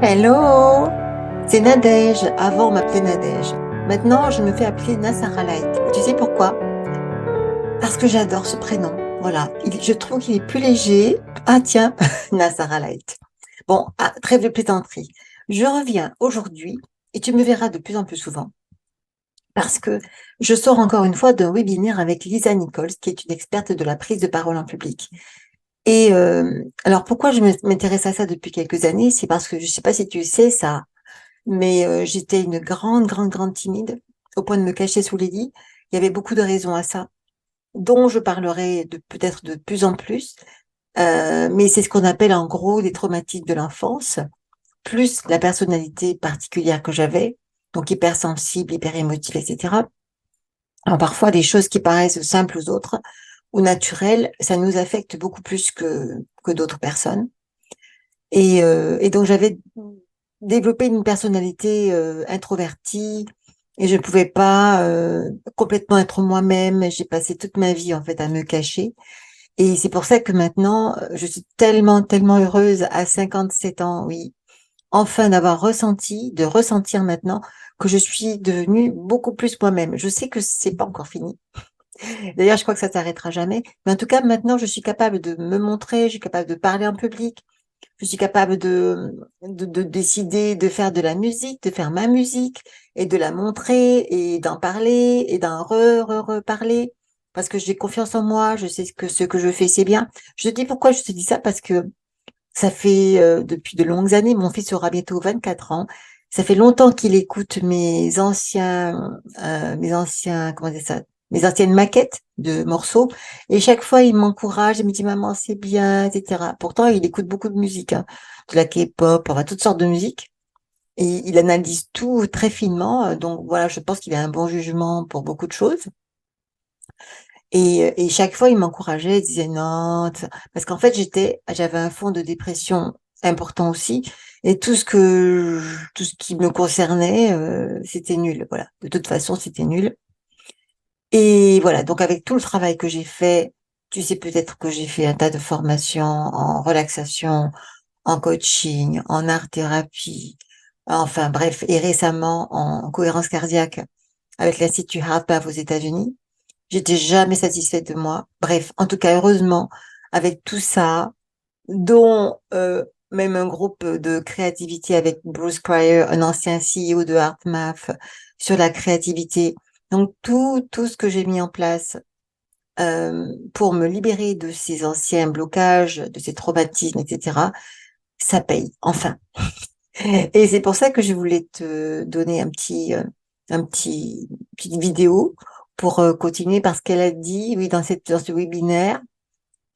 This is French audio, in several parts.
Hello, c'est Nadège. Avant, on m'appelait Nadège. Maintenant, je me fais appeler Nasara Light. Et tu sais pourquoi? Parce que j'adore ce prénom. Voilà, je trouve qu'il est plus léger. Ah tiens, Nasara Light. Bon, trêve de plaisanterie. Je reviens aujourd'hui et tu me verras de plus en plus souvent parce que je sors encore une fois d'un webinaire avec Lisa Nichols, qui est une experte de la prise de parole en public. Et alors, pourquoi je m'intéresse à ça depuis quelques années? C'est parce que je ne sais pas si tu sais ça. Mais j'étais une grande, grande, grande timide, au point de me cacher sous les lits. Il y avait beaucoup de raisons à ça, dont je parlerai peut-être de plus en plus. Mais c'est ce qu'on appelle en gros des traumatismes de l'enfance, plus la personnalité particulière que j'avais, donc hypersensible, hyper émotive, etc. Alors parfois, des choses qui paraissent simples aux autres ou naturelles, ça nous affecte beaucoup plus que d'autres personnes. Et donc, j'avais développé une personnalité introvertie et je ne pouvais pas complètement être moi-même. J'ai passé toute ma vie, en fait, à me cacher. Et c'est pour ça que maintenant, je suis tellement, tellement heureuse à 57 ans, oui, enfin d'avoir ressenti, de ressentir maintenant que je suis devenue beaucoup plus moi-même. Je sais que c'est pas encore fini. D'ailleurs, je crois que ça s'arrêtera jamais. Mais en tout cas, maintenant, je suis capable de me montrer, je suis capable de parler en public, je suis capable de décider de faire de la musique, de faire ma musique et de la montrer et d'en parler et d'en reparler parce que j'ai confiance en moi, je sais que ce que je fais, c'est bien. Je te dis pourquoi je te dis ça parce que ça fait depuis de longues années, mon fils aura bientôt 24 ans. Ça fait longtemps qu'il écoute comment dire ça, mes anciennes maquettes de morceaux. Et chaque fois, il m'encourage, il me dit, maman, c'est bien, etc. Pourtant, il écoute beaucoup de musique, hein, de la K-pop, enfin, toutes sortes de musique. Et il analyse tout très finement. Donc voilà, je pense qu'il a un bon jugement pour beaucoup de choses. Et chaque fois, il m'encourageait, il disait non, parce qu'en fait, j'avais un fond de dépression important aussi, et tout ce qui me concernait, c'était nul. Voilà, de toute façon, c'était nul. Et voilà, donc avec tout le travail que j'ai fait, tu sais peut-être que j'ai fait un tas de formations en relaxation, en coaching, en art-thérapie, enfin bref, et récemment en cohérence cardiaque avec l'Institut HeartMath aux États-Unis. J'étais jamais satisfaite de moi. Bref, en tout cas, heureusement, avec tout ça, dont même un groupe de créativité avec Bruce Cryer, un ancien CEO de HeartMath, sur la créativité. Donc, tout ce que j'ai mis en place pour me libérer de ces anciens blocages, de ces traumatismes, etc., ça paye, enfin. Et c'est pour ça que je voulais te donner un petit, petite vidéo pour continuer parce qu'elle a dit, oui, dans ce webinaire,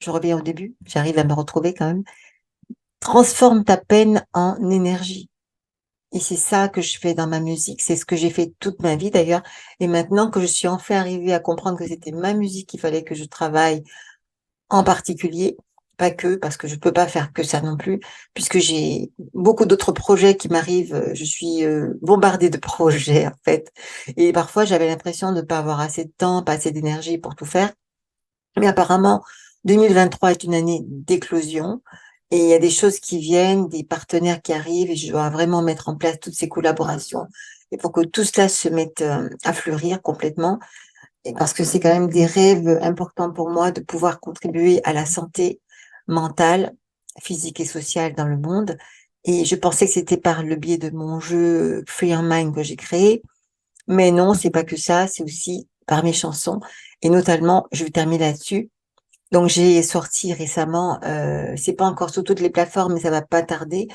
je reviens au début, j'arrive à me retrouver quand même, transforme ta peine en énergie. Et c'est ça que je fais dans ma musique, c'est ce que j'ai fait toute ma vie d'ailleurs. Et maintenant que je suis enfin arrivée à comprendre que c'était ma musique qu'il fallait que je travaille en particulier, pas que, parce que je peux pas faire que ça non plus, puisque j'ai beaucoup d'autres projets qui m'arrivent. Je suis bombardée de projets en fait, et parfois j'avais l'impression de ne pas avoir assez de temps, pas assez d'énergie pour tout faire. Mais apparemment, 2023 est une année d'éclosion. Et il y a des choses qui viennent, des partenaires qui arrivent, et je dois vraiment mettre en place toutes ces collaborations. Et pour que tout cela se mette à fleurir complètement, et parce que c'est quand même des rêves importants pour moi de pouvoir contribuer à la santé mentale, physique et sociale dans le monde. Et je pensais que c'était par le biais de mon jeu Free Your Mind que j'ai créé. Mais non, c'est pas que ça, c'est aussi par mes chansons. Et notamment, je vais terminer là-dessus. Donc, j'ai sorti récemment, c'est pas encore sur toutes les plateformes, mais ça va pas tarder,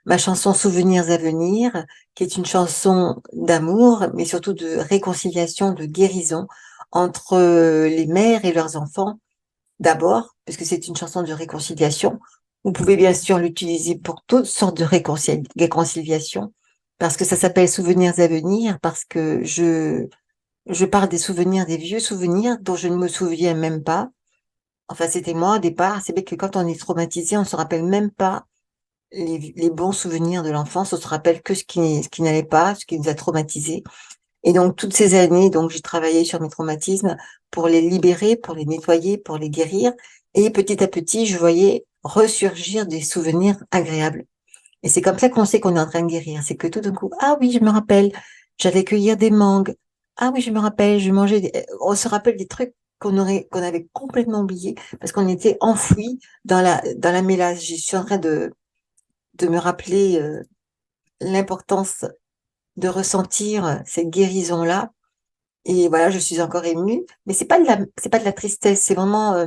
ma chanson Souvenirs à venir, qui est une chanson d'amour, mais surtout de réconciliation, de guérison entre les mères et leurs enfants d'abord, puisque c'est une chanson de réconciliation. Vous pouvez bien sûr l'utiliser pour toutes sortes de réconciliation, parce que ça s'appelle Souvenirs à venir, parce que je parle des souvenirs, des vieux souvenirs dont je ne me souviens même pas. Enfin, c'était moi au départ. C'est vrai que quand on est traumatisé, on se rappelle même pas les bons souvenirs de l'enfance, on se rappelle que ce qui n'allait pas, ce qui nous a traumatisés. Et donc, toutes ces années, donc, j'ai travaillé sur mes traumatismes pour les libérer, pour les nettoyer, pour les guérir. Et petit à petit, je voyais ressurgir des souvenirs agréables. Et c'est comme ça qu'on sait qu'on est en train de guérir. C'est que tout d'un coup, ah oui, je me rappelle, j'allais cueillir des mangues. Ah oui, je me rappelle, je mangeais on se rappelle des trucs qu'on avait complètement oubliés parce qu'on était enfouis dans la mélasse. Je suis en train de me rappeler, l'importance de ressentir cette guérison-là. Et voilà, je suis encore émue. Mais c'est pas de la tristesse. C'est vraiment,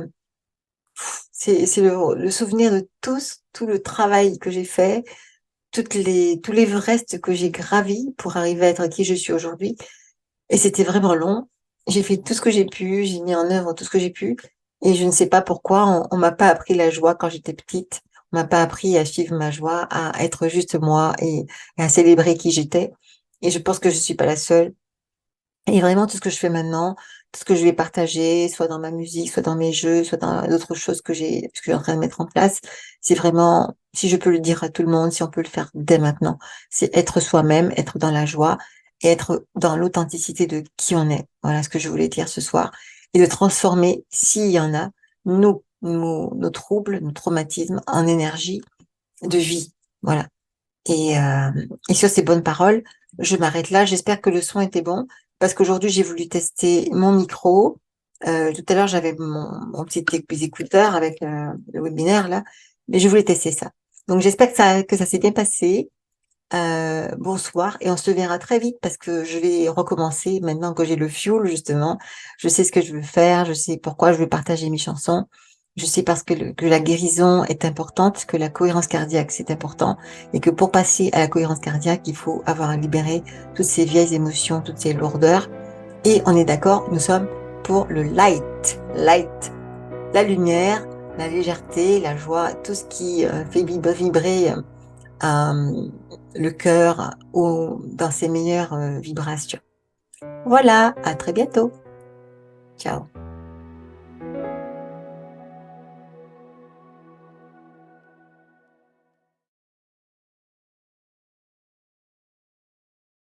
c'est le souvenir de tout le travail que j'ai fait, tous les restes que j'ai gravis pour arriver à être qui je suis aujourd'hui. Et c'était vraiment long. J'ai fait tout ce que j'ai pu, j'ai mis en œuvre tout ce que j'ai pu. Et je ne sais pas pourquoi on m'a pas appris la joie quand j'étais petite. On m'a pas appris à suivre ma joie, à être juste moi et à célébrer qui j'étais. Et je pense que je suis pas la seule. Et vraiment, tout ce que je fais maintenant, tout ce que je vais partager, soit dans ma musique, soit dans mes jeux, soit dans d'autres choses que je suis en train de mettre en place, c'est vraiment, si je peux le dire à tout le monde, si on peut le faire dès maintenant, c'est être soi-même, être dans la joie et être dans l'authenticité de qui on est. Voilà ce que je voulais dire ce soir. Et de transformer, s'il y en a, nos troubles, nos traumatismes en énergie de vie. Voilà. Et, euh, et sur ces bonnes paroles, je m'arrête là. J'espère que le son était bon parce qu'aujourd'hui, j'ai voulu tester mon micro. Tout à l'heure, j'avais mon petit écouteur avec le webinaire là, mais je voulais tester ça. Donc, j'espère que ça s'est bien passé. Bonsoir et on se verra très vite parce que je vais recommencer maintenant que j'ai le fuel justement. Je sais ce que je veux faire, je sais pourquoi je veux partager mes chansons. Je sais parce que, que la guérison est importante, que la cohérence cardiaque c'est important et que pour passer à la cohérence cardiaque, il faut avoir libéré toutes ces vieilles émotions, toutes ces lourdeurs. Et on est d'accord, nous sommes pour le light, la lumière, la légèreté, la joie, tout ce qui fait vibrer euh, le cœur ou dans ses meilleures vibrations. Voilà, à très bientôt. Ciao.